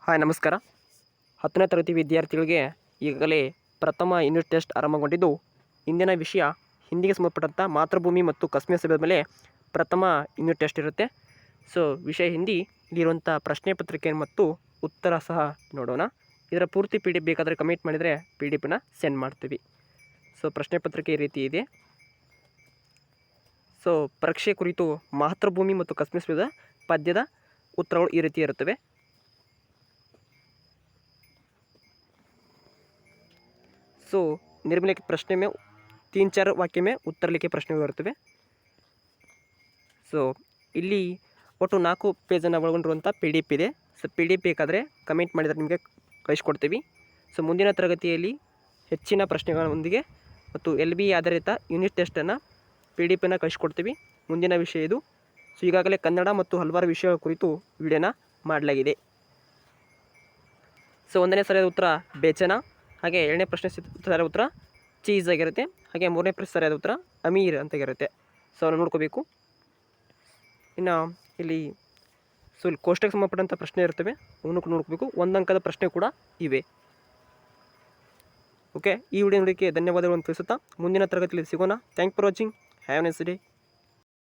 Hi ನಮಸ್ಕಾರ. 10ನೇ ತರಗತಿ ವಿದ್ಯಾರ್ಥಿಗಳಿಗೆ ಈಗಾಗಲೇ ಪ್ರಥಮ ಯೂನಿಟ್ ಟೆಸ್ಟ್ ಆರಂಭಗೊಂಡಿದ್ದು, ಇಂದಿನ ವಿಷಯ ಹಿಂದಿಗೆ ಸಂಬಂಧಪಟ್ಟಂಥ ಮಾತೃಭೂಮಿ ಮತ್ತು ಕಾಶ್ಮೀರ ಸಭೆಯ ಮೇಲೆ ಪ್ರಥಮ ಯೂನಿಟ್ ಟೆಸ್ಟ್ ಇರುತ್ತೆ. ಸೊ ವಿಷಯ ಹಿಂದಿ, ಇಲ್ಲಿರುವಂಥ ಪ್ರಶ್ನೆ ಪತ್ರಿಕೆ ಮತ್ತು ಉತ್ತರ ಸಹ ನೋಡೋಣ. ಇದರ ಪೂರ್ತಿ PDF ಬೇಕಾದರೆ ಕಮೆಂಟ್ ಮಾಡಿದರೆ PDF ಸೆಂಡ್ ಮಾಡ್ತೀವಿ. ಸೊ ಪ್ರಶ್ನೆ ಪತ್ರಿಕೆ ಈ ರೀತಿ ಇದೆ. ಸೊ ಪರೀಕ್ಷೆ ಕುರಿತು ಮಾತೃಭೂಮಿ ಮತ್ತು ಕಾಶ್ಮೀರ ಸಭೆಯ ಪದ್ಯದ ಉತ್ತರಗಳು ಈ ರೀತಿ ಇರುತ್ತವೆ. सो निर्मलिखित प्रश्ने में 3-4 वाक्य में उत्तर लिखे प्रश्ने बरुತ್ತವೆ. सो ಇಲ್ಲಿ ಒಟ್ಟು 4 ಪೇಜನ್ನು ಒಳಗೊಂಡಿರುವಂಥ PDF ಇದೆ. ಸೊ PDF ಬೇಕಾದರೆ ಕಮೆಂಟ್ ಮಾಡಿದರೆ ನಿಮಗೆ ಕಳಿಸ್ಕೊಡ್ತೀವಿ. ಸೊ ಮುಂದಿನ ತರಗತಿಯಲ್ಲಿ ಹೆಚ್ಚಿನ ಪ್ರಶ್ನೆಗಳೊಂದಿಗೆ ಮತ್ತು LB ಆಧಾರಿತ ಯೂನಿಟ್ ಟೆಸ್ಟನ್ನು PDF ಕಳಿಸ್ಕೊಡ್ತೀವಿ. ಮುಂದಿನ ವಿಷಯ ಇದು. ಸೊ ಈಗಾಗಲೇ ಕನ್ನಡ ಮತ್ತು ಹಲವಾರು ವಿಷಯಗಳ ಕುರಿತು ವಿಡಿಯೋನ ಮಾಡಲಾಗಿದೆ. ಸೊ 1ನೇ ಸರಿಯಾದ ಉತ್ತರ ಬೇಚನ, ಹಾಗೆ 2ನೇ ಪ್ರಶ್ನೆ ಸರಿಯಾದ ಉತ್ತರ ಚೀಸ್ ಆಗಿರುತ್ತೆ, ಹಾಗೆ 3ನೇ ಪ್ರಶ್ನೆ ಸರಿಯಾದ ಉತ್ತರ ಅಮೀರ್ ಅಂತಾಗಿರುತ್ತೆ. ಸೊ ಅವನ್ನ ನೋಡ್ಕೋಬೇಕು. ಇನ್ನು ಇಲ್ಲಿ ಕೋಷ್ಟಕ್ಕೆ ಸಂಬಂಧಪಟ್ಟಂಥ ಪ್ರಶ್ನೆ ಇರ್ತವೆ, ಅವನು ನೋಡ್ಕೋಬೇಕು. 1 ಅಂಕದ ಪ್ರಶ್ನೆ ಕೂಡ ಇವೆ. ಓಕೆ, ಈ ವಿಡಿಯೋ ನೋಡೋಕ್ಕೆ ಧನ್ಯವಾದಗಳನ್ನು ತಿಳಿಸುತ್ತಾ ಮುಂದಿನ ತರಗತಿಯಲ್ಲಿ ಸಿಗೋಣ. Thank for watching. Have A nice day.